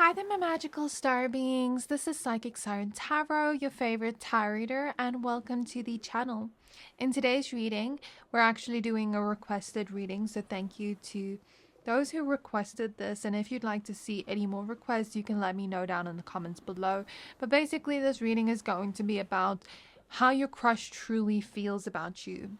Hi there, my magical star beings. This is Psychic Siren Tarot, your favorite tarot reader, and welcome to the channel. In today's reading, we're actually doing a requested reading, so thank you to those who requested this. And if you'd like to see any more requests, you can let me know down in the comments below. But basically, this reading is going to be about how your crush truly feels about you.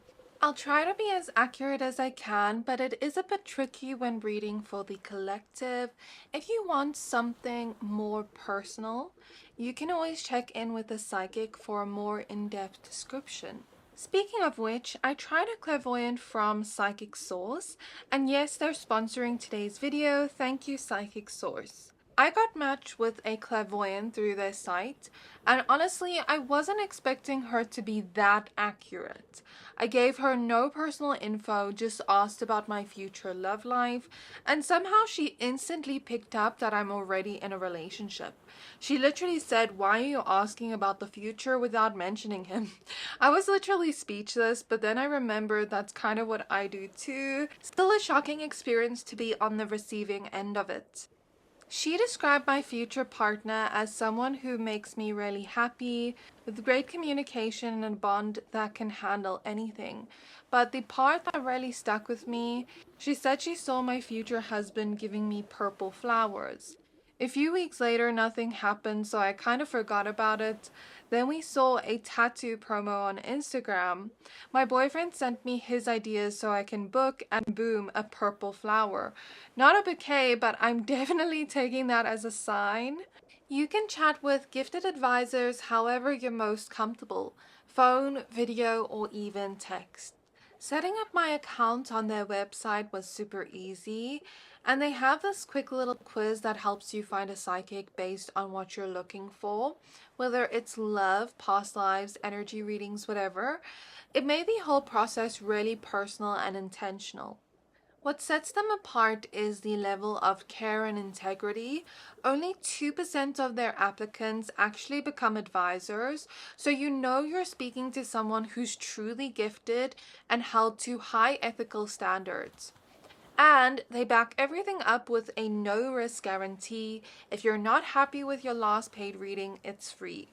I'll try to be as accurate as I can, but it is a bit tricky when reading for the collective. If you want something more personal, you can always check in with the psychic for a more in-depth description. Speaking of which, I tried a clairvoyant from Psychic Source, and yes, they're sponsoring today's video. Thank you, Psychic Source. I got matched with a clairvoyant through their site, and honestly, I wasn't expecting her to be that accurate. I gave her no personal info, just asked about my future love life, and somehow she instantly picked up that I'm already in a relationship. She literally said, "Why are you asking about the future without mentioning him?" I was literally speechless, but then I remembered that's kind of what I do too. Still a shocking experience to be on the receiving end of it. She described my future partner as someone who makes me really happy, with great communication and a bond that can handle anything. But the part that really stuck with me, she said she saw my future husband giving me purple flowers. A few weeks later, nothing happened, so I kind of forgot about it. Then we saw a tattoo promo on Instagram. My boyfriend sent me his ideas so I can book, and boom, a purple flower. Not a bouquet, but I'm definitely taking that as a sign. You can chat with gifted advisors however you're most comfortable. Phone, video, or even text. Setting up my account on their website was super easy, and they have this quick little quiz that helps you find a psychic based on what you're looking for, whether it's love, past lives, energy readings, whatever. It made the whole process really personal and intentional. What sets them apart is the level of care and integrity. Only 2% of their applicants actually become advisors, so you know you're speaking to someone who's truly gifted and held to high ethical standards. And they back everything up with a no-risk guarantee. If you're not happy with your last paid reading, it's free.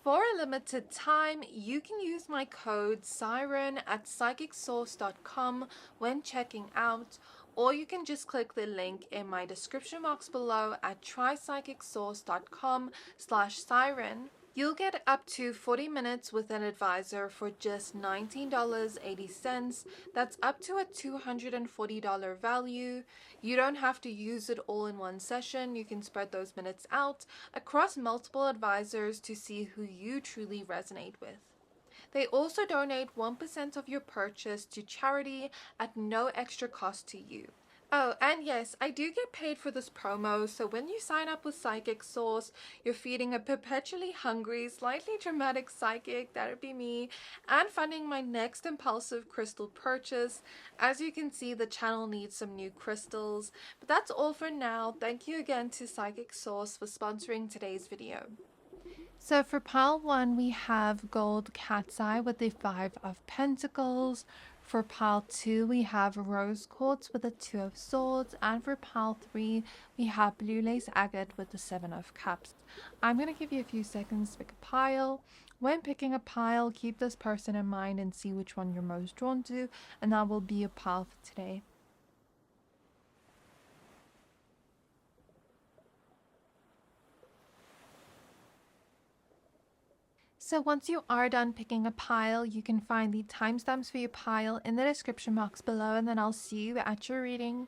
For a limited time, you can use my code Siren at psychicsource.com when checking out, or you can just click the link in my description box below at trypsychicsource.com/siren. You'll get up to 40 minutes with an advisor for just $19.80. That's up to a $240 value. You don't have to use it all in one session. You can spread those minutes out across multiple advisors to see who you truly resonate with. They also donate 1% of your purchase to charity at no extra cost to you. Oh, and yes, I do get paid for this promo, so when you sign up with Psychic Source, you're feeding a perpetually hungry, slightly dramatic psychic, that'd be me, and funding my next impulsive crystal purchase. As you can see, the channel needs some new crystals, but that's all for now. Thank you again to Psychic Source for sponsoring today's video. So for pile 1, we have gold cat's eye with the 5 of Pentacles. For pile 2, we have rose quartz with the 2 of swords. And for pile 3, we have blue lace agate with the 7 of cups. I'm going to give you a few seconds to pick a pile. When picking a pile, keep this person in mind and see which one you're most drawn to. And that will be your pile for today. So once you are done picking a pile, you can find the timestamps for your pile in the description box below, and then I'll see you at your reading.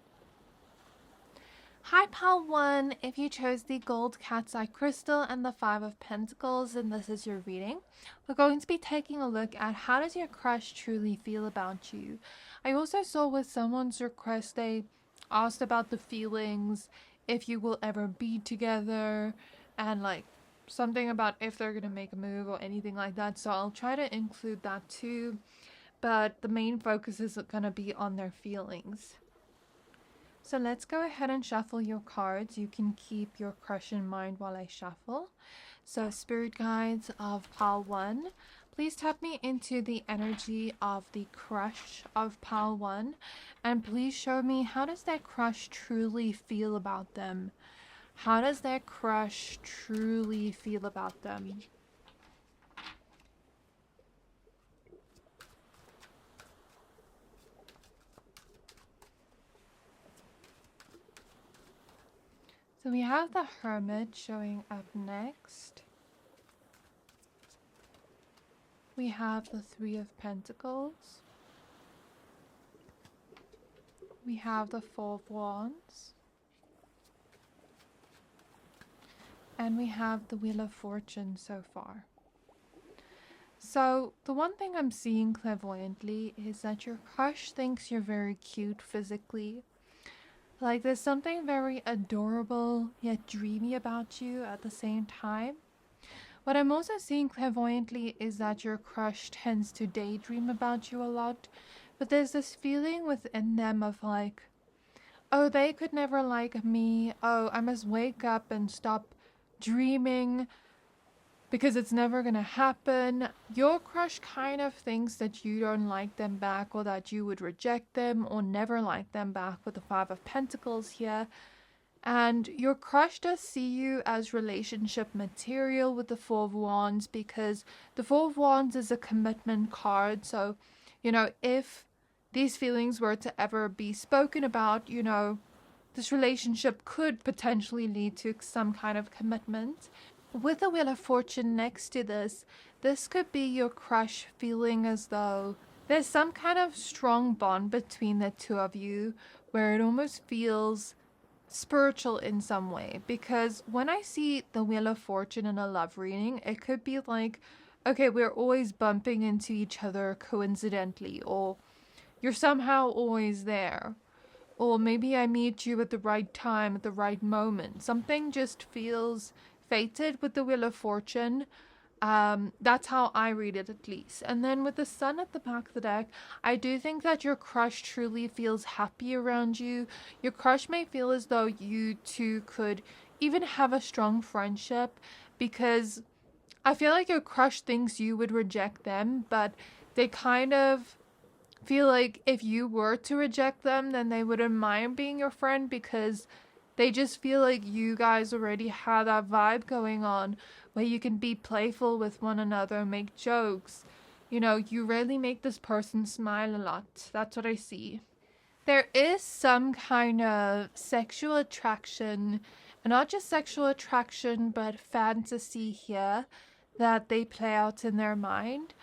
Hi pile 1, if you chose the gold cat's eye crystal and the 5 of Pentacles, then this is your reading. We're going to be taking a look at how does your crush truly feel about you. I also saw with someone's request, they asked about the feelings, if you will ever be together, and like something about if they're gonna make a move or anything like that, so I'll try to include that too, but the main focus is gonna be on their feelings. So let's go ahead and shuffle your cards. You can keep your crush in mind while I shuffle. So spirit guides of pile 1, please tap me into the energy of the crush of pile 1, and please show me how does that crush truly feel about them. How does their crush truly feel about them? So we have the Hermit showing up next. We have the Three of Pentacles. We have the Four of Wands. And we have the Wheel of Fortune so far. So the one thing I'm seeing clairvoyantly is that your crush thinks you're very cute physically. Like there's something very adorable yet dreamy about you at the same time. What I'm also seeing clairvoyantly is that your crush tends to daydream about you a lot. But there's this feeling within them of like, oh, they could never like me. Oh, I must wake up and stop dreaming because it's never gonna happen. Your crush kind of thinks that you don't like them back, or that you would reject them or never like them back, with the Five of Pentacles here. And your crush does see you as relationship material with the Four of Wands, because the Four of Wands is a commitment card. So, you know, if these feelings were to ever be spoken about, you know, this relationship could potentially lead to some kind of commitment. With the Wheel of Fortune next to this could be your crush feeling as though there's some kind of strong bond between the two of you, where it almost feels spiritual in some way. Because when I see the Wheel of Fortune in a love reading, it could be like, okay, we're always bumping into each other coincidentally, or you're somehow always there. Or maybe I meet you at the right time, at the right moment. Something just feels fated with the Wheel of Fortune. That's how I read it, at least. And then with the Sun at the back of the deck, I do think that your crush truly feels happy around you. Your crush may feel as though you two could even have a strong friendship, because I feel like your crush thinks you would reject them, but they kind of feel like if you were to reject them, then they wouldn't mind being your friend, because they just feel like you guys already have that vibe going on where you can be playful with one another, make jokes. You know, you really make this person smile a lot. That's what I see. There is some kind of sexual attraction, and not just sexual attraction, but fantasy here that they play out in their mind.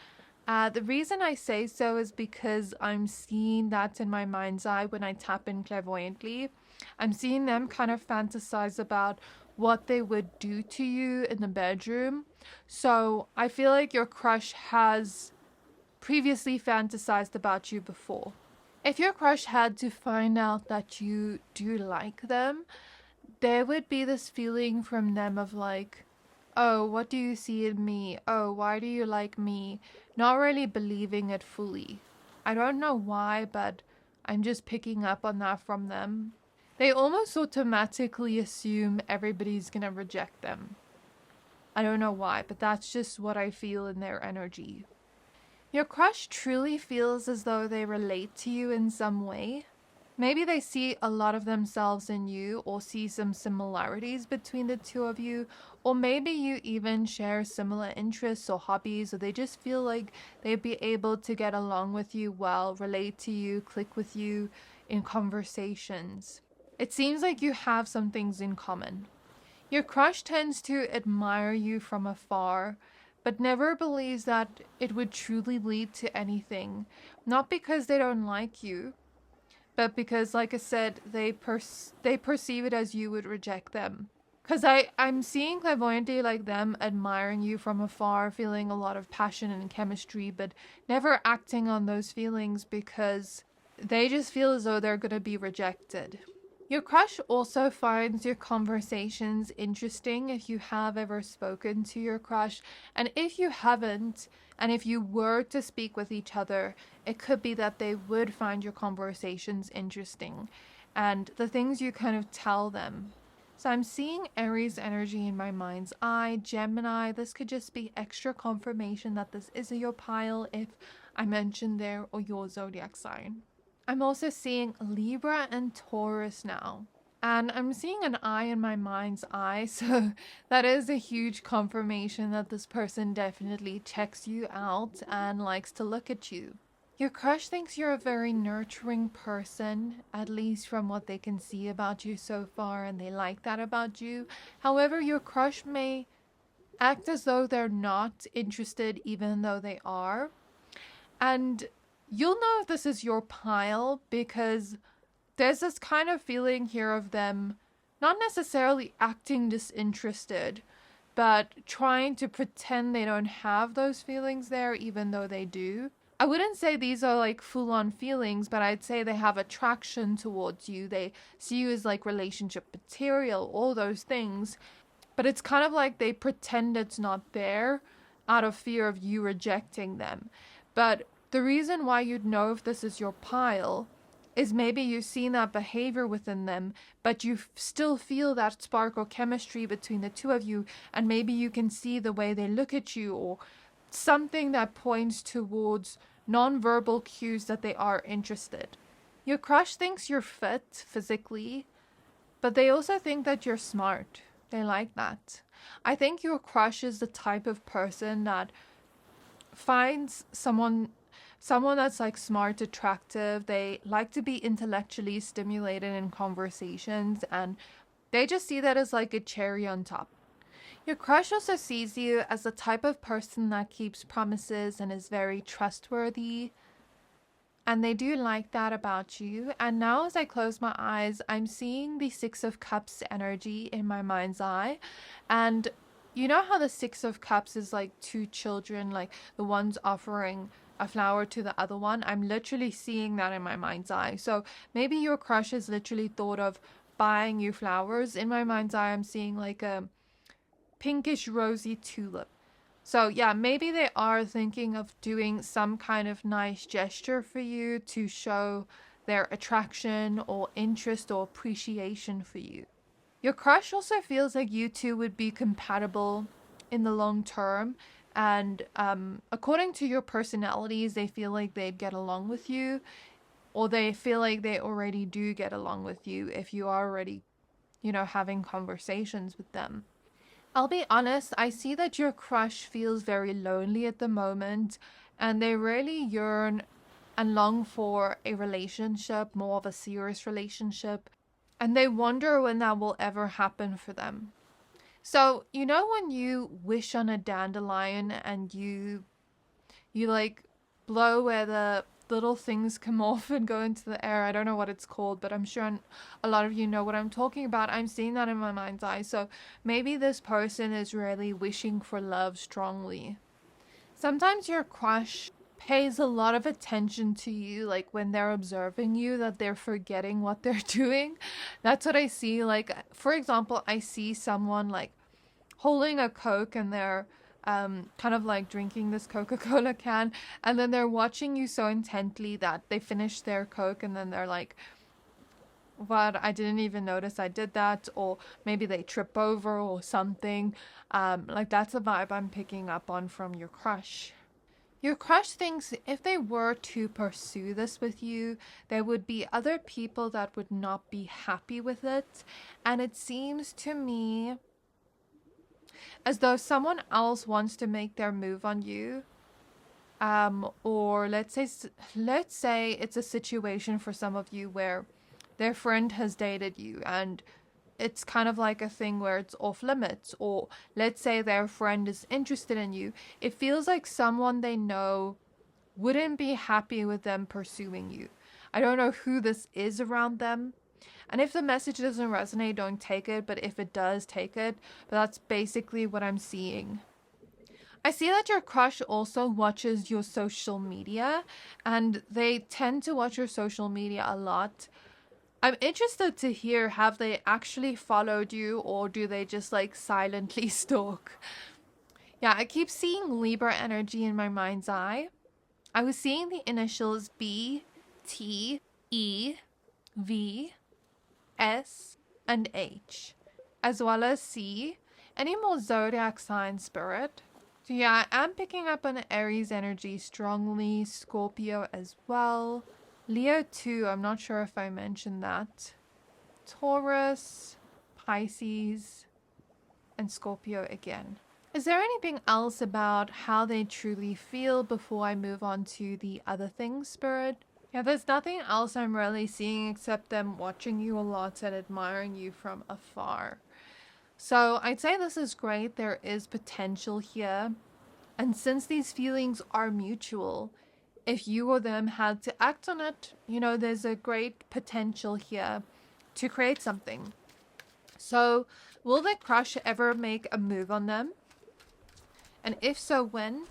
The reason I say so is because I'm seeing that in my mind's eye when I tap in clairvoyantly. I'm seeing them kind of fantasize about what they would do to you in the bedroom. So I feel like your crush has previously fantasized about you before. If your crush had to find out that you do like them, there would be this feeling from them of like, oh, what do you see in me? Oh, why do you like me? Not really believing it fully. I don't know why, but I'm just picking up on that from them. They almost automatically assume everybody's gonna reject them. I don't know why, but that's just what I feel in their energy. Your crush truly feels as though they relate to you in some way. Maybe they see a lot of themselves in you, or see some similarities between the two of you, or maybe you even share similar interests or hobbies, or they just feel like they'd be able to get along with you well, relate to you, click with you in conversations. It seems like you have some things in common. Your crush tends to admire you from afar, but never believes that it would truly lead to anything. Not because they don't like you, but because, like I said, they perceive it as you would reject them. Because I'm seeing clairvoyantly like them admiring you from afar, feeling a lot of passion and chemistry, but never acting on those feelings because they just feel as though they're going to be rejected. Your crush also finds your conversations interesting if you have ever spoken to your crush. And if you haven't, and if you were to speak with each other, it could be that they would find your conversations interesting and the things you kind of tell them. So I'm seeing Aries energy in my mind's eye. Gemini, this could just be extra confirmation that this is your pile if I mentioned there, or your zodiac sign. I'm also seeing Libra and Taurus now. And I'm seeing an eye in my mind's eye, so that is a huge confirmation that this person definitely checks you out and likes to look at you. Your crush thinks you're a very nurturing person, at least from what they can see about you so far, and they like that about you. However, your crush may act as though they're not interested, even though they are. And you'll know if this is your pile because there's this kind of feeling here of them not necessarily acting disinterested, but trying to pretend they don't have those feelings there, even though they do. I wouldn't say these are like full on feelings, but I'd say they have attraction towards you. They see you as like relationship material, all those things. But it's kind of like they pretend it's not there out of fear of you rejecting them. But the reason why you'd know if this is your pile is maybe you've seen that behavior within them, but you still feel that spark or chemistry between the two of you, and maybe you can see the way they look at you or something that points towards non-verbal cues that they are interested. Your crush thinks you're fit physically, but they also think that you're smart. They like that. I think your crush is the type of person that finds someone that's like smart, attractive. They like to be intellectually stimulated in conversations, and they just see that as like a cherry on top. Your crush also sees you as the type of person that keeps promises and is very trustworthy. And they do like that about you. And now as I close my eyes, I'm seeing the Six of Cups energy in my mind's eye. And you know how the Six of Cups is like two children, like the one's offering a flower to the other one? I'm literally seeing that in my mind's eye. So maybe your crush has literally thought of buying you flowers. In my mind's eye, I'm seeing like a pinkish rosy tulip. So yeah, maybe they are thinking of doing some kind of nice gesture for you to show their attraction or interest or appreciation for you. Your crush also feels like you two would be compatible in the long term. And according to your personalities, they feel like they'd get along with you, or they feel like they already do get along with you if you are already, having conversations with them. I'll be honest, I see that your crush feels very lonely at the moment, and they really yearn and long for a relationship, more of a serious relationship, and they wonder when that will ever happen for them. So, when you wish on a dandelion and you like blow where the little things come off and go into the air. I don't know what it's called, but I'm sure a lot of you know what I'm talking about. I'm seeing that in my mind's eye. So maybe this person is really wishing for love strongly. Sometimes your crush pays a lot of attention to you, like when they're observing you, that they're forgetting what they're doing. That's what I see. Like, for example, I see someone like holding a Coke and they're kind of like drinking this Coca-Cola can, and then they're watching you so intently that they finish their Coke and then they're like, what, I didn't even notice I did that, or maybe they trip over or something. Like that's a vibe I'm picking up on from your crush. Your crush thinks if they were to pursue this with you, there would be other people that would not be happy with it. And it seems to me as though someone else wants to make their move on you. Or let's say it's a situation for some of you where their friend has dated you and it's kind of like a thing where it's off limits, or let's say their friend is interested in you. It feels like someone they know wouldn't be happy with them pursuing you. I don't know who this is around them. And if the message doesn't resonate, don't take it. But if it does, take it. But that's basically what I'm seeing. I see that your crush also watches your social media, and they tend to watch your social media a lot. I'm interested to hear, have they actually followed you, or do they just like silently stalk? Yeah, I keep seeing Libra energy in my mind's eye. I was seeing the initials B, T, E, V, S, and H, as well as C. Any more zodiac sign spirit? So yeah, I am picking up on Aries energy strongly, Scorpio as well. Leo too, I'm not sure if I mentioned that. Taurus, Pisces, and Scorpio again. Is there anything else about how they truly feel before I move on to the other things, Spirit? Yeah, there's nothing else I'm really seeing except them watching you a lot and admiring you from afar. So I'd say this is great. There is potential here. And since these feelings are mutual, if you or them had to act on it, you know, there's a great potential here to create something. So will their crush ever make a move on them? And if so, when?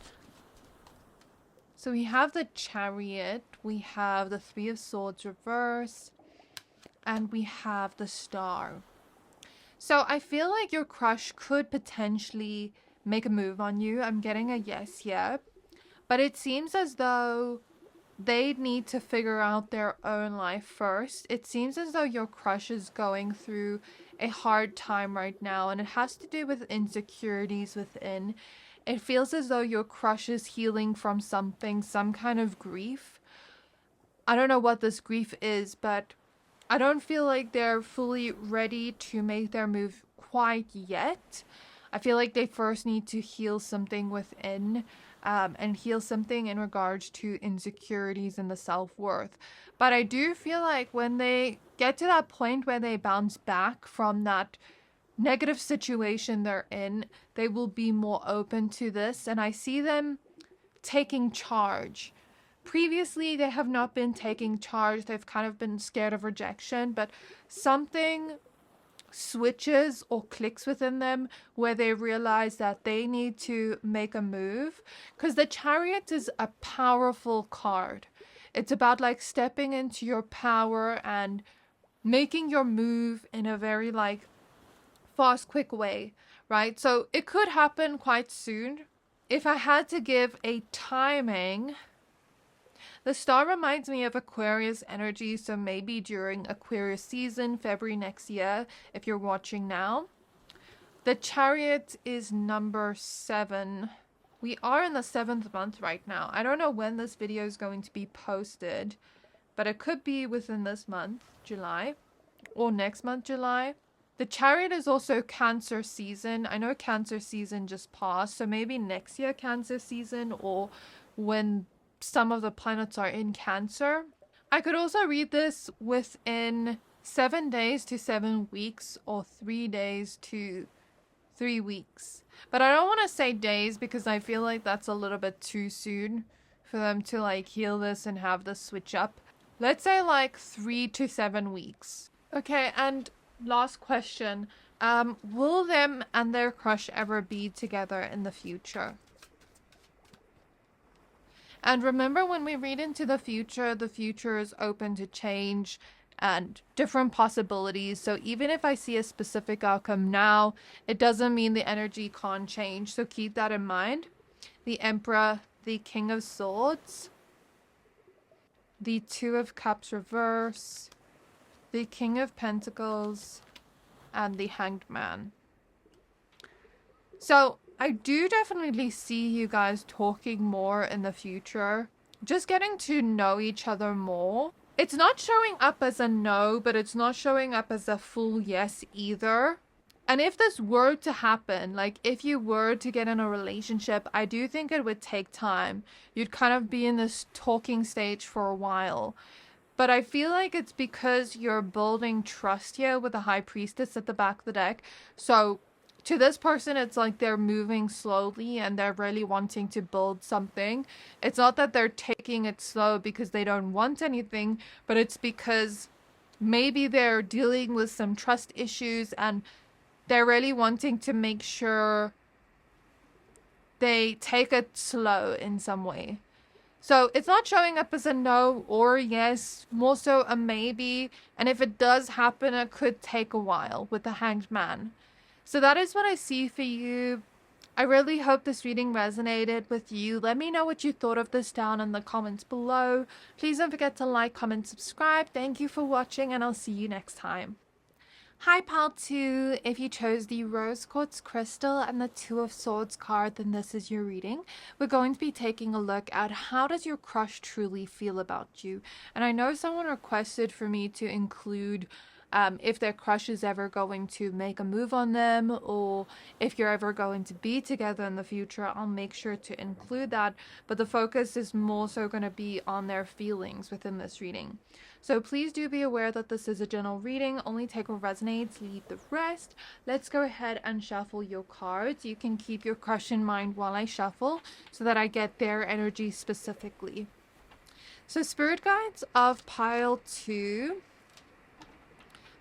So we have the Chariot, we have the Three of Swords reverse, and we have the Star. So I feel like your crush could potentially make a move on you. I'm getting a yes here. But it seems as though they need to figure out their own life first. It seems as though your crush is going through a hard time right now, and it has to do with insecurities within. It feels as though your crush is healing from something, some kind of grief. I don't know what this grief is, but I don't feel like they're fully ready to make their move quite yet. I feel like they first need to heal something within, and heal something in regards to insecurities and the self-worth. But I do feel like when they get to that point where they bounce back from that negative situation they're in, they will be more open to this. And I see them taking charge. Previously, they have not been taking charge. They've kind of been scared of rejection, but something switches or clicks within them where they realize that they need to make a move, because the Chariot is a powerful card. It's about like stepping into your power and making your move in a very like fast, quick way, right? So it could happen quite soon. If I had to give a timing, the Star reminds me of Aquarius energy, so maybe during Aquarius season, February next year, if you're watching now. The Chariot is number 7. We are in the 7th month right now. I don't know when this video is going to be posted, but it could be within this month, July, or next month, July. The Chariot is also Cancer season. I know Cancer season just passed, so maybe next year Cancer season, or when some of the planets are in Cancer. I could also read this within 7 days to 7 weeks, or 3 days to 3 weeks. But I don't want to say days because I feel like that's a little bit too soon for them to like heal this and have this switch up. Let's say like 3 to 7 weeks. Okay, and last question. Will them and their crush ever be together in the future? And remember, when we read into the future is open to change and different possibilities. So even if I see a specific outcome now, it doesn't mean the energy can't change. So keep that in mind. The Emperor, the King of Swords, the Two of Cups reverse, the King of Pentacles, and the Hanged Man. So I do definitely see you guys talking more in the future, just getting to know each other more. It's not showing up as a no, but it's not showing up as a full yes either. And if this were to happen, like if you were to get in a relationship, I do think it would take time. You'd kind of be in this talking stage for a while. But I feel like it's because you're building trust here with the High Priestess at the back of the deck. So to this person, it's like they're moving slowly and they're really wanting to build something. It's not that they're taking it slow because they don't want anything, but it's because maybe they're dealing with some trust issues and they're really wanting to make sure they take it slow in some way. So it's not showing up as a no or a yes, more so a maybe. And if it does happen, it could take a while with the Hanged Man. So that is what I see for you. I really hope this reading resonated with you. Let me know what you thought of this down in the comments below. Please don't forget to like, comment, subscribe. Thank you for watching, and I'll see you next time. Hi Pal 2, if you chose the Rose Quartz Crystal and the Two of Swords card, then this is your reading. We're going to be taking a look at how does your crush truly feel about you. And I know someone requested for me to include if their crush is ever going to make a move on them, or if you're ever going to be together in the future, I'll make sure to include that. But the focus is more so going to be on their feelings within this reading. So please do be aware that this is a general reading. Only take what resonates, leave the rest. Let's go ahead and shuffle your cards. You can keep your crush in mind while I shuffle so that I get their energy specifically. So spirit guides of pile 2,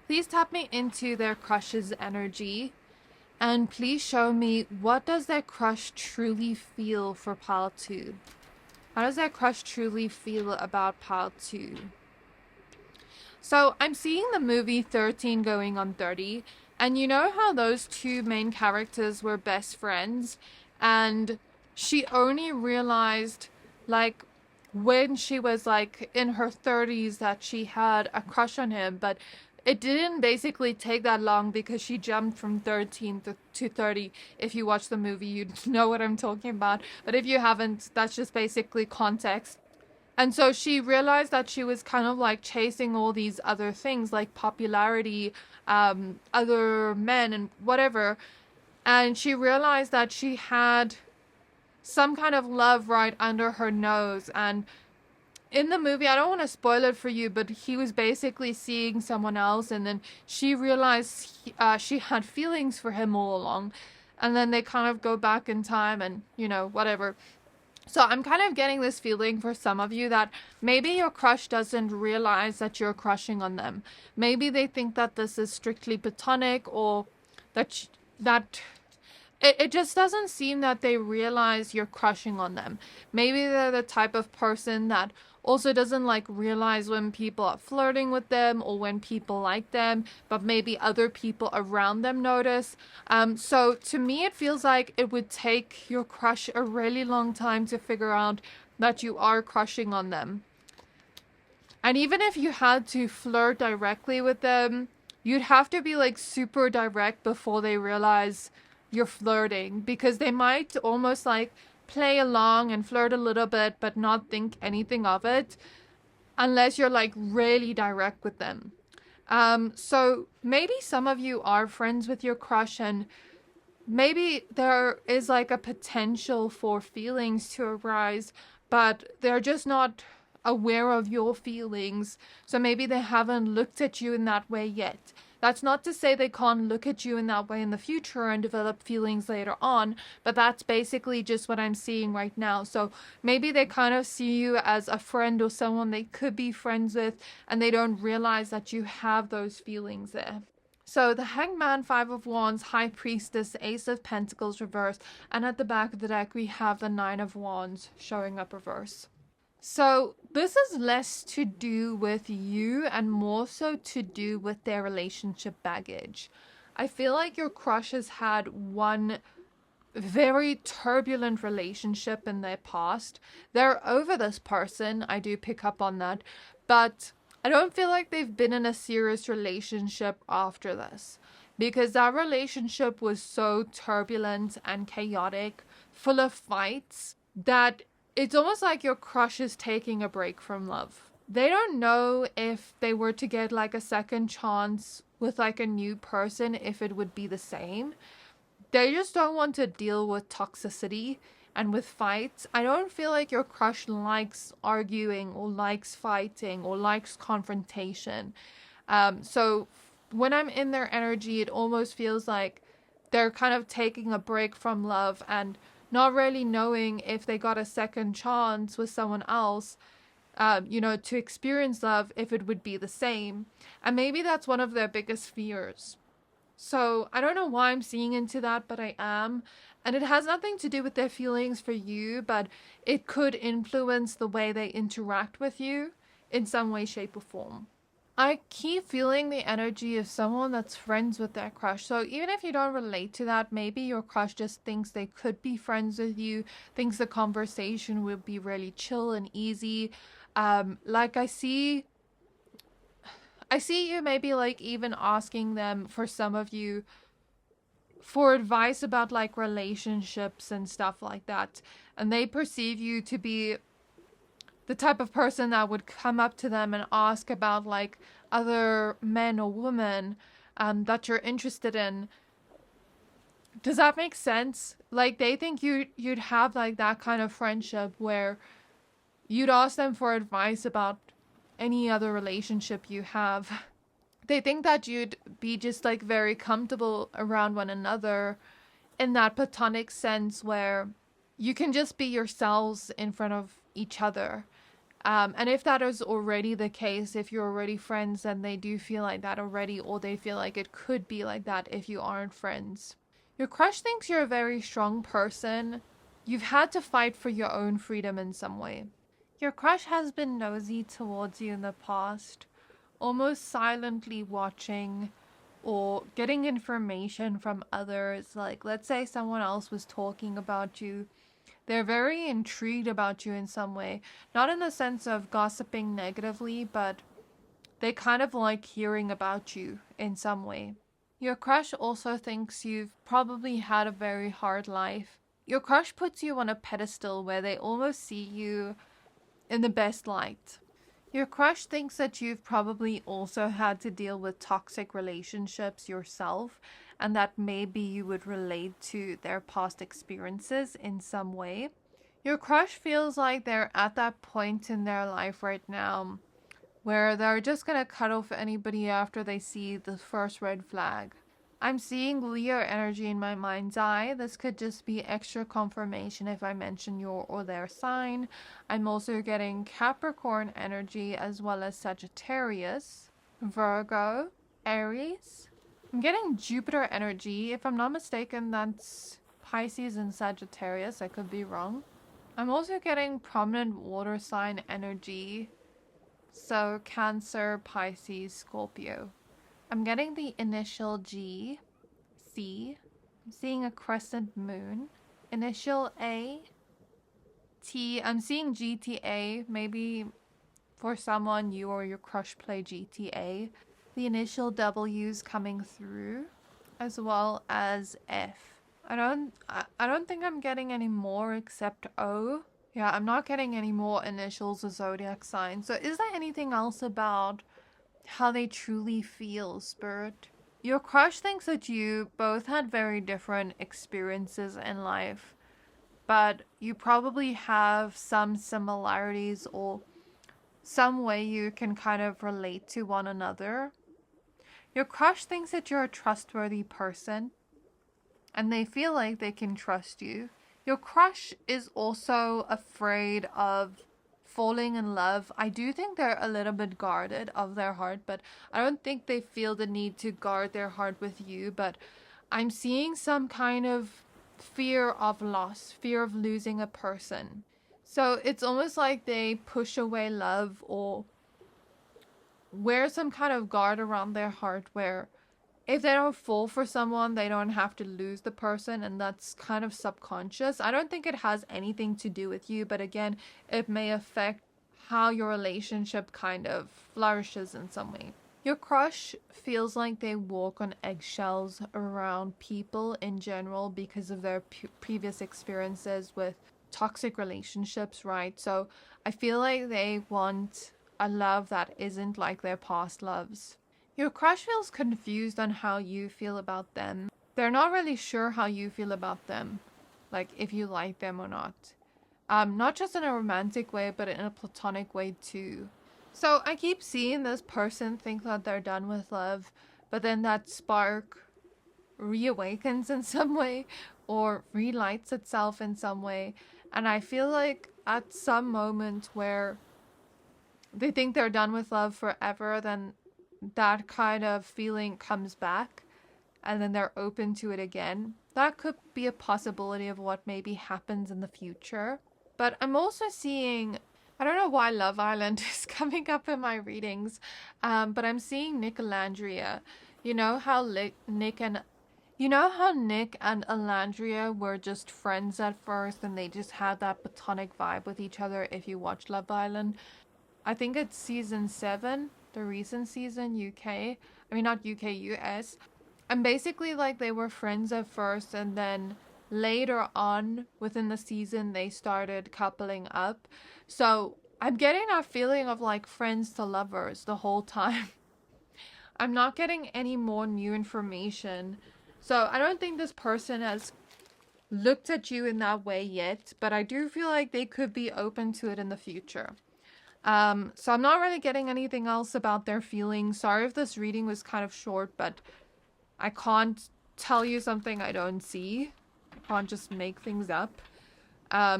please tap me into their crush's energy, and please show me, what does their crush truly feel for pile 2? How does their crush truly feel about pile 2? So I'm seeing the movie 13 going on 30, and you know how those two main characters were best friends, and she only realized like when she was like in her 30s that she had a crush on him, but it didn't basically take that long because she jumped from 13 to 30. If you watch the movie, you'd know what I'm talking about, but if you haven't, that's just basically context. And so she realized that she was kind of like chasing all these other things like popularity, other men and whatever. And she realized that she had some kind of love right under her nose. And in the movie, I don't want to spoil it for you, but he was basically seeing someone else. And then she realized she had feelings for him all along. And then they kind of go back in time and, you know, whatever. So I'm kind of getting this feeling for some of you that maybe your crush doesn't realize that you're crushing on them. Maybe they think that this is strictly platonic, or that it just doesn't seem that they realize you're crushing on them. Maybe they're the type of person that also doesn't like realize when people are flirting with them or when people like them, but maybe other people around them notice. So to me, it feels like it would take your crush a really long time to figure out that you are crushing on them. And even if you had to flirt directly with them, you'd have to be like super direct before they realize you're flirting, because they might almost like play along and flirt a little bit but not think anything of it unless you're like really direct with them. So maybe some of you are friends with your crush, and maybe there is like a potential for feelings to arise, but they're just not aware of your feelings. So maybe they haven't looked at you in that way yet. That's not to say they can't look at you in that way in the future and develop feelings later on, but that's basically just what I'm seeing right now. So maybe they kind of see you as a friend or someone they could be friends with, and they don't realize that you have those feelings there. So the Hangman, 5 of Wands, High Priestess, Ace of Pentacles reverse, and at the back of the deck we have the 9 of Wands showing up reverse. So this is less to do with you and more so to do with their relationship baggage. I feel like your crush has had one very turbulent relationship in their past. They're over this person, I do pick up on that, but I don't feel like they've been in a serious relationship after this, because that relationship was so turbulent and chaotic, full of fights, that it's almost like your crush is taking a break from love. They don't know if they were to get like a second chance with like a new person, if it would be the same. They just don't want to deal with toxicity and with fights. I don't feel like your crush likes arguing or likes fighting or likes confrontation. So when I'm in their energy, it almost feels like they're kind of taking a break from love and not really knowing if they got a second chance with someone else, to experience love, if it would be the same. And maybe that's one of their biggest fears. So I don't know why I'm seeing into that, but I am. And it has nothing to do with their feelings for you, but it could influence the way they interact with you in some way, shape, or form. I keep feeling the energy of someone that's friends with their crush. So even if you don't relate to that, maybe your crush just thinks they could be friends with you, thinks the conversation will be really chill and easy. Like I see you maybe like even asking them, for some of you, for advice about like relationships and stuff like that. And they perceive you to be the type of person that would come up to them and ask about like other men or women that you're interested in. Does that make sense? Like, they think you'd have like that kind of friendship where you'd ask them for advice about any other relationship you have. They think that you'd be just like very comfortable around one another in that platonic sense where you can just be yourselves in front of each other. And if that is already the case, if you're already friends, then they do feel like that already, or they feel like it could be like that if you aren't friends. Your crush thinks you're a very strong person. You've had to fight for your own freedom in some way. Your crush has been nosy towards you in the past, almost silently watching or getting information from others. Like, let's say someone else was talking about you. They're very intrigued about you in some way. Not in the sense of gossiping negatively, but they kind of like hearing about you in some way. Your crush also thinks you've probably had a very hard life. Your crush puts you on a pedestal where they almost see you in the best light. Your crush thinks that you've probably also had to deal with toxic relationships yourself, and that maybe you would relate to their past experiences in some way. Your crush feels like they're at that point in their life right now where they're just gonna cut off anybody after they see the first red flag. I'm seeing Leo energy in my mind's eye. This could just be extra confirmation if I mention your or their sign. I'm also getting Capricorn energy as well as Sagittarius, Virgo, Aries. I'm getting Jupiter energy. If I'm not mistaken, that's Pisces and Sagittarius. I could be wrong. I'm also getting prominent water sign energy. So Cancer, Pisces, Scorpio. I'm getting the initial G, C. I'm seeing a crescent moon. Initial A, T. I'm seeing GTA. Maybe for someone, you or your crush play GTA. The initial W's coming through, as well as F. I don't think I'm getting any more except O. Yeah, I'm not getting any more initials or zodiac signs. So is there anything else about how they truly feel, Spirit? Your crush thinks that you both had very different experiences in life, but you probably have some similarities or some way you can kind of relate to one another. Your crush thinks that you're a trustworthy person, and they feel like they can trust you. Your crush is also afraid of falling in love. I do think they're a little bit guarded of their heart, but I don't think they feel the need to guard their heart with you. But I'm seeing some kind of fear of loss, fear of losing a person. So it's almost like they push away love or wear some kind of guard around their heart where if they don't fall for someone, they don't have to lose the person, and that's kind of subconscious. I don't think it has anything to do with you, but again, it may affect how your relationship kind of flourishes in some way. Your crush feels like they walk on eggshells around people in general because of their previous experiences with toxic relationships, right? So I feel like they want a love that isn't like their past loves. Your crush feels confused on how you feel about them. They're not really sure how you feel about them, like if you like them or not. Not just in a romantic way, but in a platonic way too. So I keep seeing this person think that they're done with love, but then that spark reawakens in some way or relights itself in some way. And I feel like at some moment where they think they're done with love forever, then that kind of feeling comes back and then they're open to it again. That could be a possibility of what maybe happens in the future. But I'm also seeing, I don't know why Love Island is coming up in my readings, but I'm seeing Nick Alandria. You know how Nick and Alandria were just friends at first and they just had that platonic vibe with each other if you watch Love Island. I think it's season 7, the recent season, UK. I mean, not UK, US. And basically, like, they were friends at first, and then later on within the season, they started coupling up. So I'm getting that feeling of, like, friends to lovers the whole time. I'm not getting any more new information. So I don't think this person has looked at you in that way yet, but I do feel like they could be open to it in the future. So I'm not really getting anything else about their feelings. Sorry if this reading was kind of short, but I can't tell you something I don't see. I can't just make things up.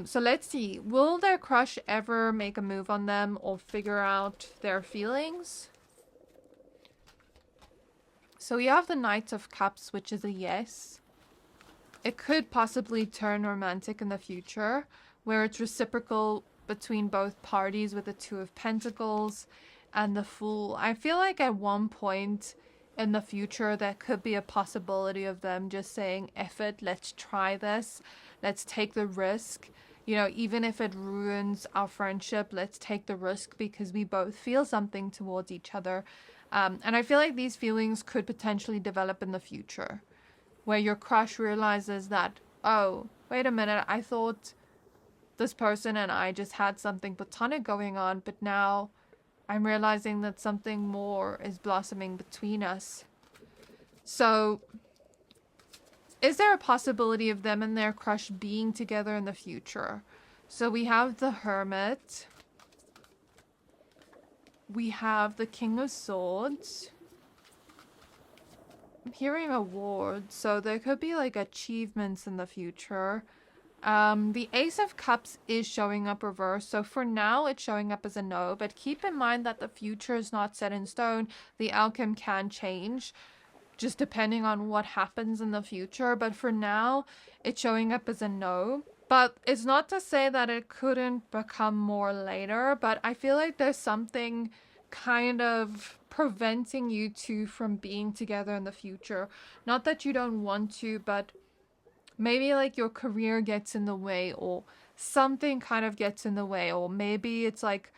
So let's see. Will their crush ever make a move on them or figure out their feelings? So we have the Knight of Cups, which is a yes. It could possibly turn romantic in the future, where it's reciprocal between both parties with the Two of Pentacles and the Fool. I feel like at one point in the future, there could be a possibility of them just saying, F it, let's try this. Let's take the risk. You know, even if it ruins our friendship, let's take the risk because we both feel something towards each other. And I feel like these feelings could potentially develop in the future, where your crush realizes that, oh, wait a minute, I thought this person and I just had something platonic going on, but now I'm realizing that something more is blossoming between us. So, is there a possibility of them and their crush being together in the future? So we have the Hermit. We have the King of Swords. I'm hearing awards, so there could be like achievements in the future. The Ace of Cups is showing up reversed, so for now it's showing up as a no, but keep in mind that the future is not set in stone. The outcome can change, just depending on what happens in the future, but for now it's showing up as a no. But it's not to say that it couldn't become more later, but I feel like there's something kind of preventing you two from being together in the future. Not that you don't want to, but maybe like your career gets in the way, or something kind of gets in the way, or maybe it's like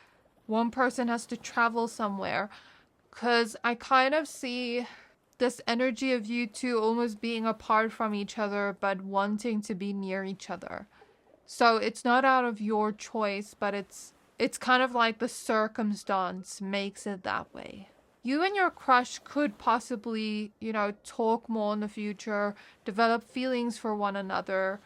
one person has to travel somewhere. Because I kind of see this energy of you two almost being apart from each other, but wanting to be near each other. So it's not out of your choice, but it's kind of like the circumstance makes it that way. You and your crush could possibly, you know, talk more in the future, develop feelings for one another,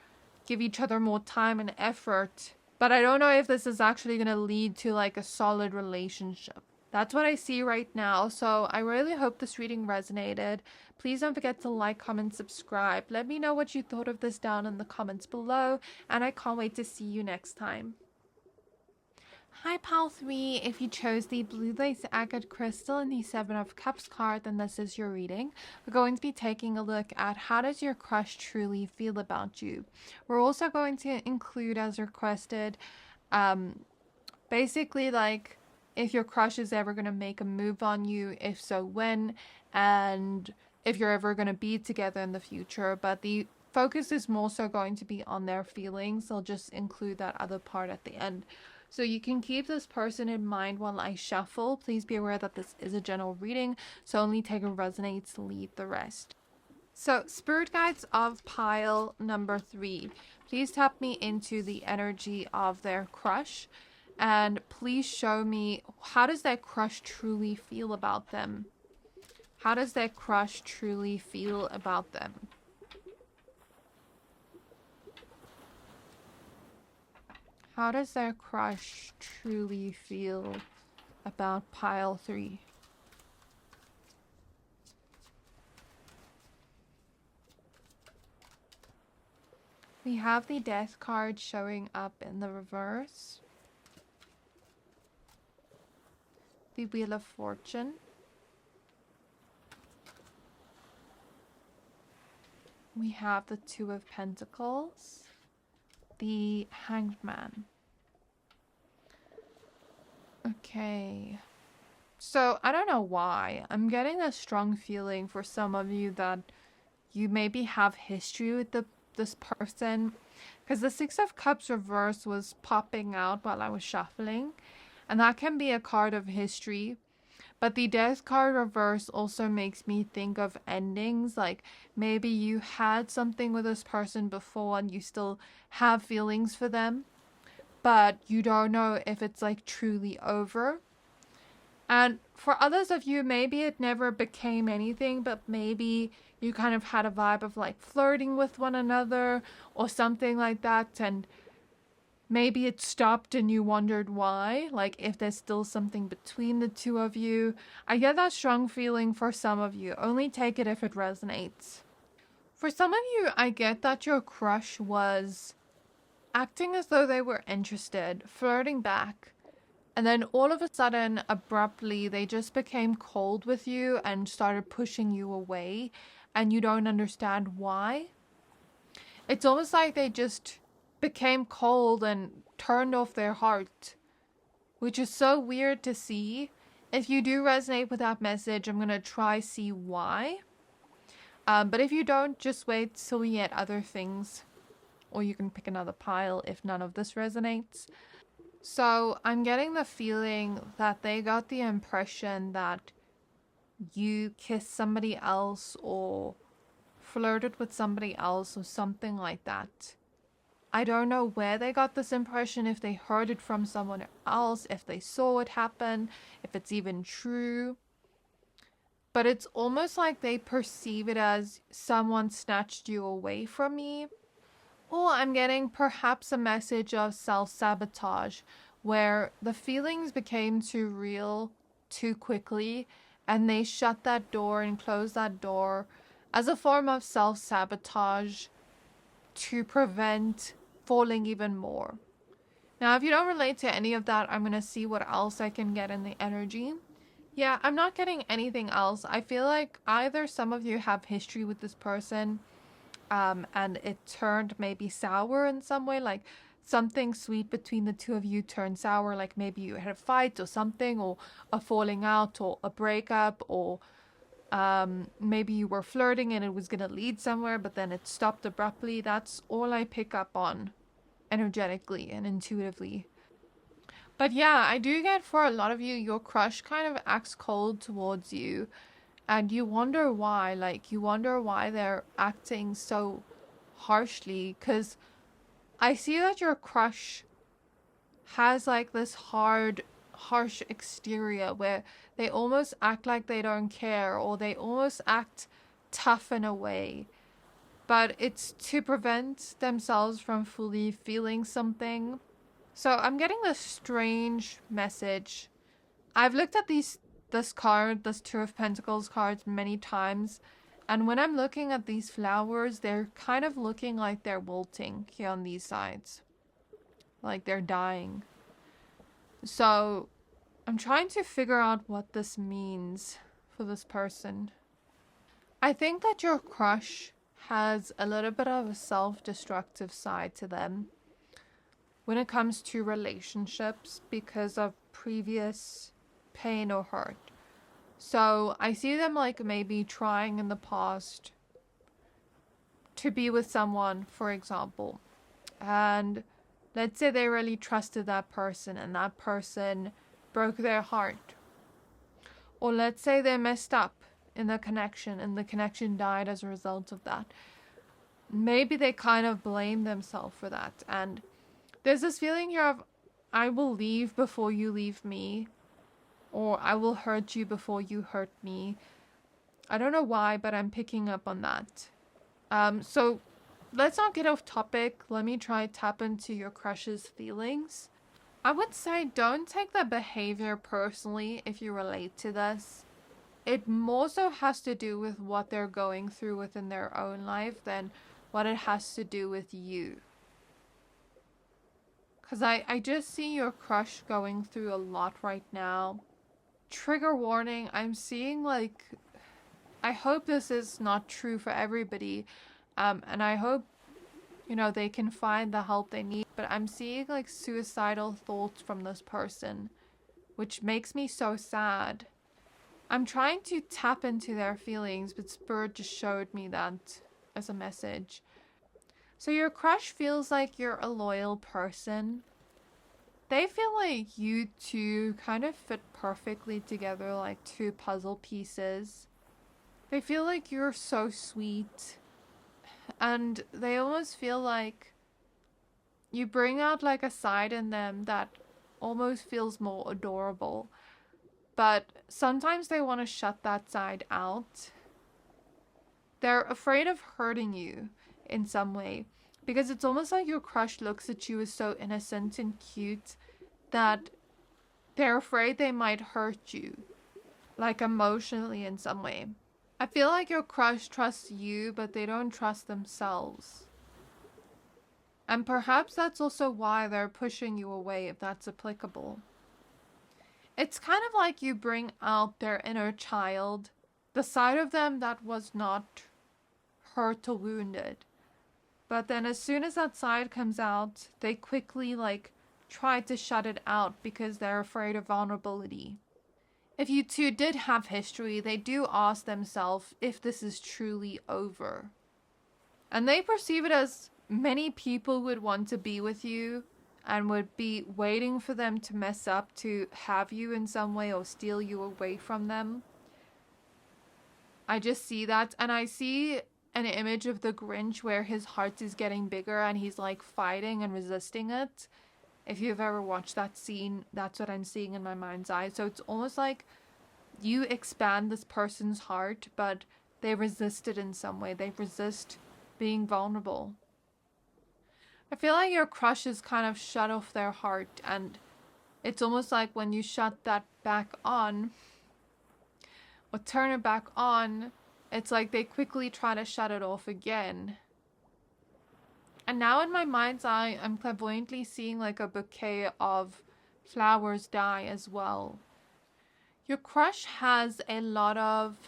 give each other more time and effort. But I don't know if this is actually going to lead to like a solid relationship. That's what I see right now. So I really hope this reading resonated. Please don't forget to like, comment, subscribe. Let me know what you thought of this down in the comments below. And I can't wait to see you next time. Hi Pal 3, if you chose the Blue Lace Agate Crystal and the Seven of Cups card, then this is your reading. We're going to be taking a look at how does your crush truly feel about you. We're also going to include, as requested, basically like if your crush is ever going to make a move on you, if so when, and if you're ever going to be together in the future. But the focus is more so going to be on their feelings. I'll just include that other part at the end. So you can keep this person in mind while I shuffle. Please be aware that this is a general reading, so only take what resonates, leave the rest. So spirit guides of pile number 3, please tap me into the energy of their crush, and please show me, how does their crush truly feel about them? How does their crush truly feel about them? How does their crush truly feel about pile 3? We have the Death card showing up in the reverse. The Wheel of Fortune. We have the Two of Pentacles. The Hanged Man. Okay. So, I don't know why. I'm getting a strong feeling for some of you that you maybe have history with this person. Because the Six of Cups reverse was popping out while I was shuffling. And that can be a card of history. But the Death card reverse also makes me think of endings. Like maybe you had something with this person before and you still have feelings for them, but you don't know if it's like truly over. And for others of you, maybe it never became anything, but maybe you kind of had a vibe of like flirting with one another or something like that. And maybe it stopped and you wondered why, like if there's still something between the two of you. I get that strong feeling for some of you. Only take it if it resonates. For some of you, I get that your crush was acting as though they were interested, flirting back, and then all of a sudden, abruptly, they just became cold with you and started pushing you away, and you don't understand why. It's almost like they just became cold and turned off their heart, which is so weird to see. If you do resonate with that message, I'm going to try see why. But if you don't, just wait till we get other things, or you can pick another pile if none of this resonates. So I'm getting the feeling that they got the impression that you kissed somebody else or flirted with somebody else or something like that. I don't know where they got this impression, if they heard it from someone else, if they saw it happen, if it's even true. But it's almost like they perceive it as someone snatched you away from me. Or I'm getting perhaps a message of self-sabotage, where the feelings became too real too quickly and they shut that door and closed that door as a form of self-sabotage to prevent falling even more. Now, if you don't relate to any of that, I'm going to see what else I can get in the energy. Yeah, I'm not getting anything else. I feel like either some of you have history with this person, and it turned maybe sour in some way, like something sweet between the two of you turned sour, like maybe you had a fight or something, or a falling out or a breakup, or maybe you were flirting and it was going to lead somewhere, but then it stopped abruptly. That's all I pick up on energetically and intuitively. But yeah, I do get for a lot of you, your crush kind of acts cold towards you. And you wonder why, like you wonder why they're acting so harshly. Because I see that your crush has like this harsh exterior where they almost act like they don't care, or they almost act tough in a way. But it's to prevent themselves from fully feeling something. So I'm getting this strange message. I've looked at this Two of Pentacles cards many times, and when I'm looking at these flowers, they're kind of looking like they're wilting here on these sides. Like they're dying. So I'm trying to figure out what this means for this person. I think that your crush has a little bit of a self-destructive side to them when it comes to relationships because of previous pain or hurt. So I see them like maybe trying in the past to be with someone, for example, and let's say they really trusted that person and that person broke their heart. Or let's say they messed up in the connection and the connection died as a result of that. Maybe they kind of blame themselves for that. And there's this feeling here of, I will leave before you leave me. Or I will hurt you before you hurt me. I don't know why, but I'm picking up on that. So let's not get off topic. Let me try tap into your crush's feelings. I would say don't take the behavior personally if you relate to this. It more so has to do with what they're going through within their own life than what it has to do with you. Because I just see your crush going through a lot right now. Trigger warning, I'm seeing like, I hope this is not true for everybody, and I hope, you know, they can find the help they need, but I'm seeing like suicidal thoughts from this person, which makes me so sad. I'm trying to tap into their feelings, but Spirit just showed me that as a message. So your crush feels like you're a loyal person. They feel like you two kind of fit perfectly together like two puzzle pieces. They feel like you're so sweet. And they almost feel like you bring out like a side in them that almost feels more adorable. but sometimes they want to shut that side out. They're afraid of hurting you in some way, because it's almost like your crush looks at you as so innocent and cute that they're afraid they might hurt you, like emotionally in some way. I feel like your crush trusts you, but they don't trust themselves. And perhaps that's also why they're pushing you away, if that's applicable. It's kind of like you bring out their inner child, the side of them that was not hurt or wounded. But then as soon as that side comes out, they quickly try to shut it out because they're afraid of vulnerability. If you two did have history, they do ask themselves if this is truly over. And they perceive it as many people would want to be with you and would be waiting for them to mess up to have you in some way or steal you away from them. I just see that, and I see an image of the Grinch where his heart is getting bigger and he's fighting and resisting it. If you've ever watched that scene, that's what I'm seeing in my mind's eye. So it's almost like you expand this person's heart, but they resist it in some way. They resist being vulnerable. I feel like your crush is kind of shut off their heart, and it's almost like when you shut that back on or turn it back on, it's like they quickly try to shut it off again. And now in my mind's eye, I'm clairvoyantly seeing a bouquet of flowers die as well. Your crush has a lot of,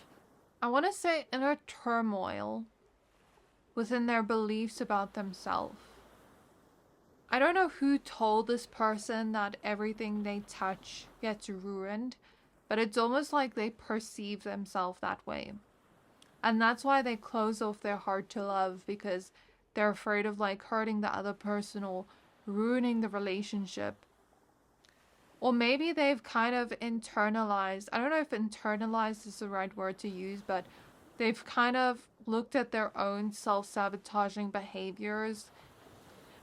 I want to say, inner turmoil within their beliefs about themselves. I don't know who told this person that everything they touch gets ruined, but it's almost like they perceive themselves that way. And that's why they close off their heart to love, because they're afraid of hurting the other person or ruining the relationship. Or maybe they've kind of internalized, I don't know if internalized is the right word to use, but they've kind of looked at their own self-sabotaging behaviors.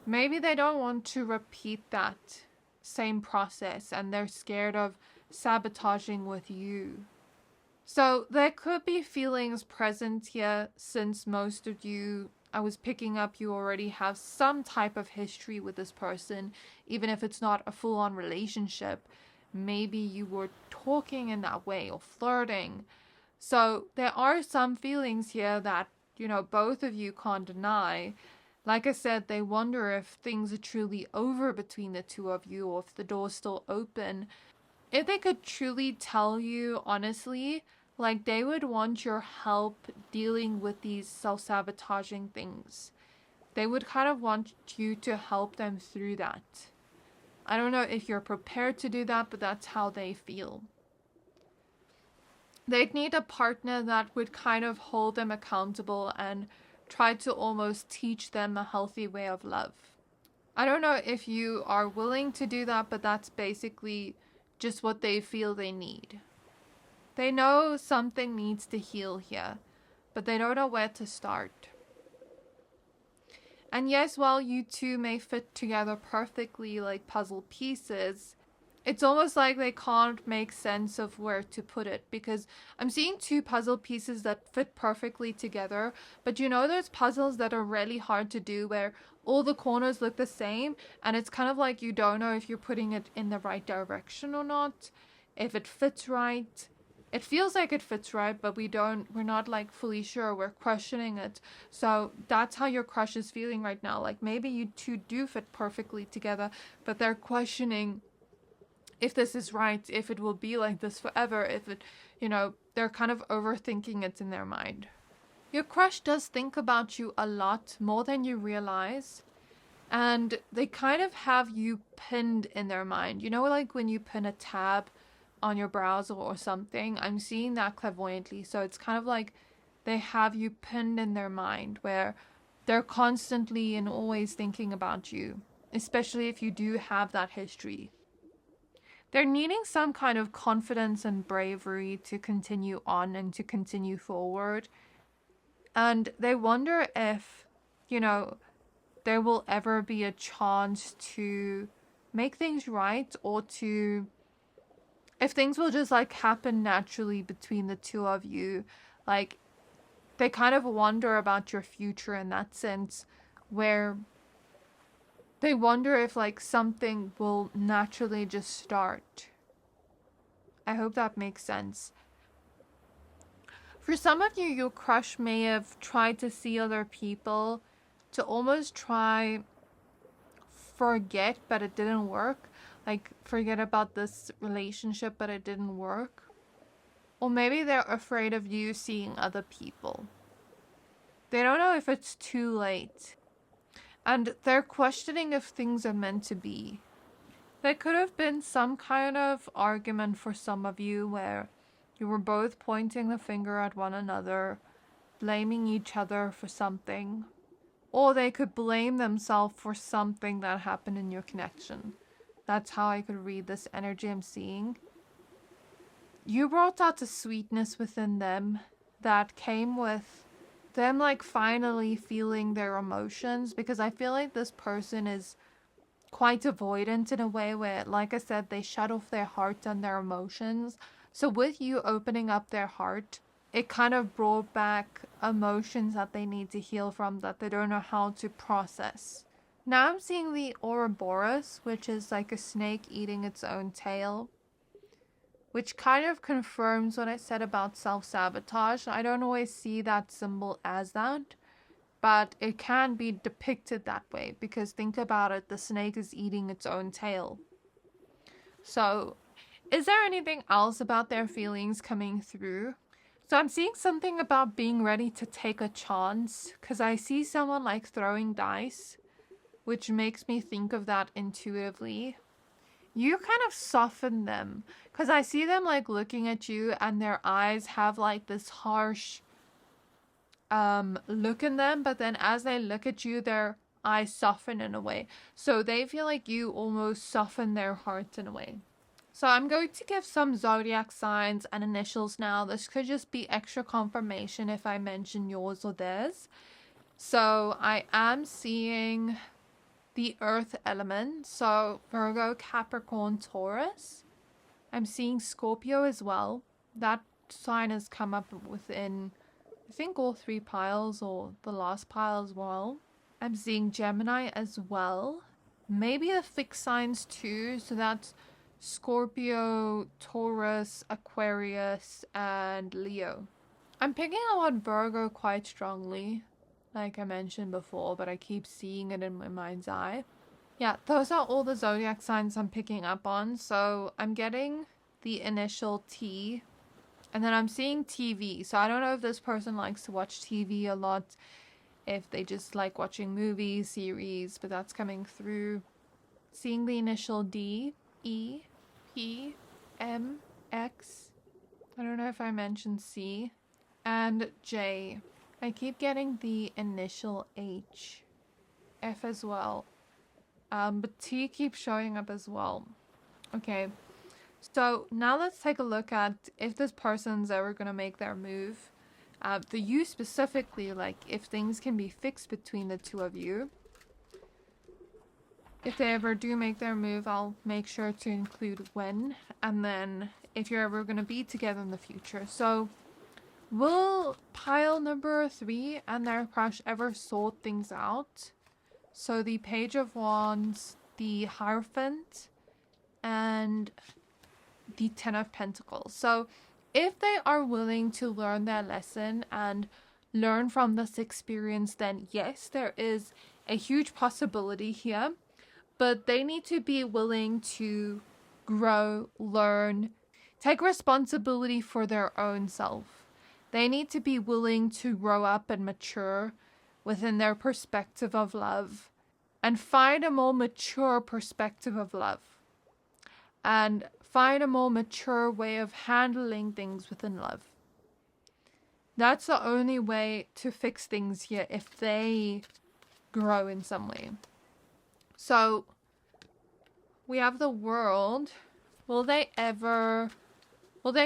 Maybe they don't want to repeat that same process and they're scared of sabotaging with you. So there could be feelings present here, since most of you, I was picking up, you already have some type of history with this person, even if it's not a full-on relationship. Maybe you were talking in that way or flirting. So there are some feelings here that, both of you can't deny. Like I said, they wonder if things are truly over between the two of you, or if the door's still open. If they could truly tell you honestly, they would want your help dealing with these self-sabotaging things. They would kind of want you to help them through that. I don't know if you're prepared to do that, but that's how they feel. They'd need a partner that would kind of hold them accountable and try to almost teach them a healthy way of love. I don't know if you are willing to do that, but that's basically just what they feel they need. They know something needs to heal here, but they don't know where to start. And yes, while you two may fit together perfectly like puzzle pieces, it's almost like they can't make sense of where to put it, because I'm seeing two puzzle pieces that fit perfectly together, but those puzzles that are really hard to do where all the corners look the same and it's kind of like you don't know if you're putting it in the right direction or not, if it fits right. It feels like it fits right, but we're not fully sure. We're questioning it. So that's how your crush is feeling right now. Maybe you two do fit perfectly together, but they're questioning if this is right, if it will be like this forever, if it, they're kind of overthinking it in their mind. Your crush does think about you a lot, more than you realize. And they kind of have you pinned in their mind. When you pin a tab on your browser or something, I'm seeing that clairvoyantly. So it's kind of like they have you pinned in their mind, where they're constantly and always thinking about you, especially if you do have that history. They're needing some kind of confidence and bravery to continue on and to continue forward. And they wonder if, there will ever be a chance to make things right, or to if things will just like happen naturally between the two of you. Like, they kind of wonder about your future in that sense, where they wonder if like something will naturally just start. I hope that makes sense. For some of you, your crush may have tried to see other people to almost try forget, but it didn't work. Like, forget about this relationship, but it didn't work. Or maybe they're afraid of you seeing other people. They don't know if it's too late. And they're questioning if things are meant to be. There could have been some kind of argument for some of you where you were both pointing the finger at one another, blaming each other for something. Or they could blame themselves for something that happened in your connection. That's how I could read this energy I'm seeing. You brought out the sweetness within them that came with them like finally feeling their emotions, because I feel like this person is quite avoidant in a way where, like I said, they shut off their heart and their emotions. So with you opening up their heart, it kind of brought back emotions that they need to heal from, that they don't know how to process. Now I'm seeing the Ouroboros, which is like a snake eating its own tail, which kind of confirms what I said about self-sabotage. I don't always see that symbol as that, but it can be depicted that way, because think about it, the snake is eating its own tail. So, is there anything else about their feelings coming through? So I'm seeing something about being ready to take a chance, because I see someone like throwing dice, which makes me think of that intuitively. You kind of soften them, because I see them like looking at you and their eyes have like this harsh look in them, but then as they look at you, their eyes soften in a way. So they feel like you almost soften their hearts in a way. So I'm going to give some zodiac signs and initials now. This could just be extra confirmation if I mention yours or theirs. So I am seeing the earth element. So Virgo, Capricorn, Taurus. I'm seeing Scorpio as well. That sign has come up within, I think, all three piles or the last pile as well. I'm seeing Gemini as well. Maybe the fixed signs too. So that's Scorpio, Taurus, Aquarius, and Leo. I'm picking up on Virgo quite strongly, like I mentioned before, but I keep seeing it in my mind's eye. Yeah, those are all the zodiac signs I'm picking up on. So I'm getting the initial T, and then I'm seeing TV. So I don't know if this person likes to watch TV a lot, if they just like watching movies, series, but that's coming through. Seeing the initial D, E, P, M, X. I don't know if I mentioned C. And J. I keep getting the initial H. F as well. But T keeps showing up as well. Okay. So now let's take a look at if this person's ever going to make their move. For you specifically, like if things can be fixed between the two of you. If they ever do make their move, I'll make sure to include when, and then if you're ever going to be together in the future. So, will pile number 3 and their crush ever sort things out? So the Page of Wands, the Hierophant, and the Ten of Pentacles. So if they are willing to learn their lesson and learn from this experience, then yes, there is a huge possibility here. But they need to be willing to grow, learn, take responsibility for their own self. They need to be willing to grow up and mature within their perspective of love and find a more mature perspective of love and find a more mature way of handling things within love. That's the only way to fix things here, if they grow in some way. So we have the World. Will their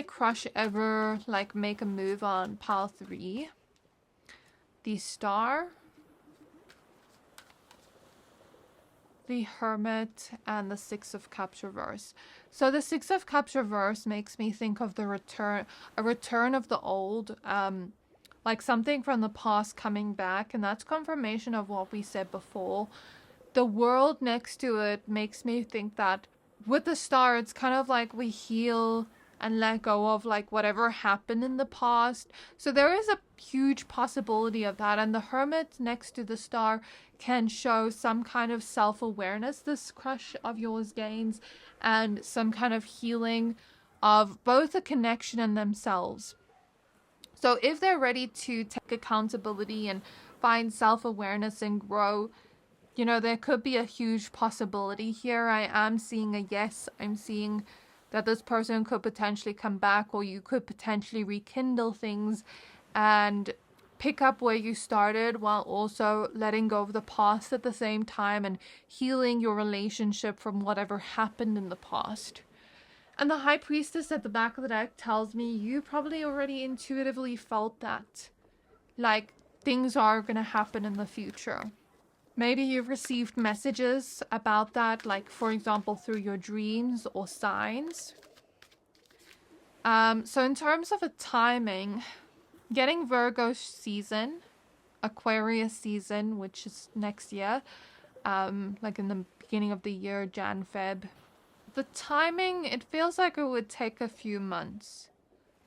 crush ever like make a move on pile 3? The Star. the Hermit, and the Six of Cups reverse. So the Six of Cups reverse makes me think of a return of the old, like something from the past coming back, and that's confirmation of what we said before. The world next to it makes me think that with the star, it's kind of like we heal and let go of like whatever happened in the past. So there is a huge possibility of that. And the Hermit next to the star can show some kind of self-awareness this crush of yours gains, and some kind of healing of both a connection and themselves. So if they're ready to take accountability and find self-awareness and grow, you know, there could be a huge possibility here. I am seeing a yes. I'm seeing that this person could potentially come back, or you could potentially rekindle things and pick up where you started, while also letting go of the past at the same time and healing your relationship from whatever happened in the past. And the High Priestess at the back of the deck tells me you probably already intuitively felt that, like, things are going to happen in the future. Maybe you've received messages about that, like, for example, through your dreams or signs. So in terms of a timing, getting Virgo season, Aquarius season, which is next year, like in the beginning of the year, Jan, Feb. The timing, it feels like it would take a few months.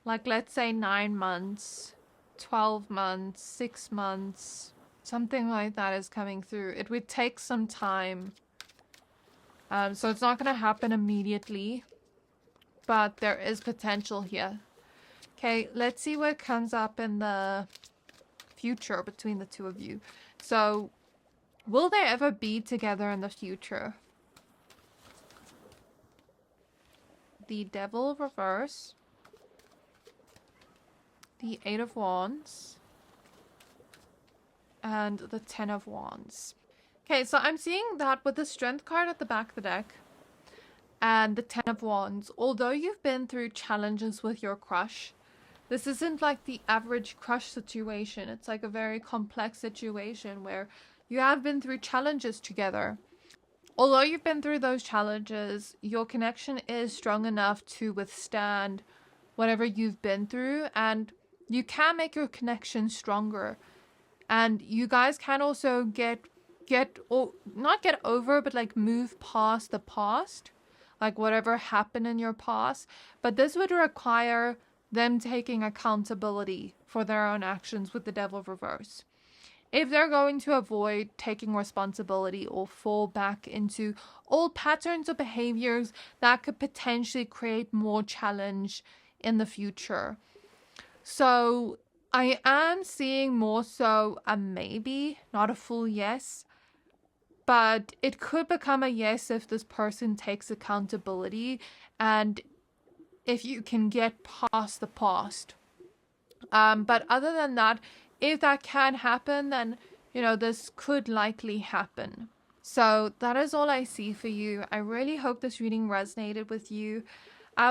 Like, let's say 9 months, 12 months, 6 months. Something like that is coming through. It would take some time. So it's not going to happen immediately. But there is potential here. Okay, let's see what comes up in the future between the two of you. So, will they ever be together in the future? The Devil reverse. The Eight of Wands. And the Ten of Wands. Okay, so I'm seeing that with the Strength card at the back of the deck and the Ten of Wands, although you've been through challenges with your crush, this isn't like the average crush situation. It's like a very complex situation where you have been through challenges together. Although you've been through those challenges, your connection is strong enough to withstand whatever you've been through, and you can make your connection stronger. And you guys can also not get over, but like move past the past, like whatever happened in your past. But this would require them taking accountability for their own actions with the Devil reverse. If they're going to avoid taking responsibility or fall back into old patterns or behaviors that could potentially create more challenge in the future. So I am seeing more so a maybe, not a full yes. But it could become a yes if this person takes accountability and if you can get past the past. But other than that, if that can happen, then, you know, this could likely happen. So that is all I see for you. I really hope this reading resonated with you.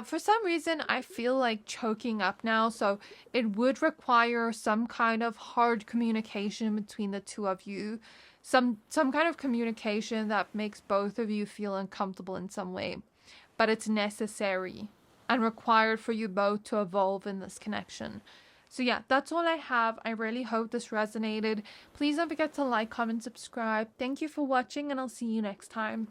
For some reason, I feel like choking up now, so it would require some kind of hard communication between the two of you. Some kind of communication that makes both of you feel uncomfortable in some way. But it's necessary and required for you both to evolve in this connection. So yeah, that's all I have. I really hope this resonated. Please don't forget to like, comment, subscribe. Thank you for watching, and I'll see you next time.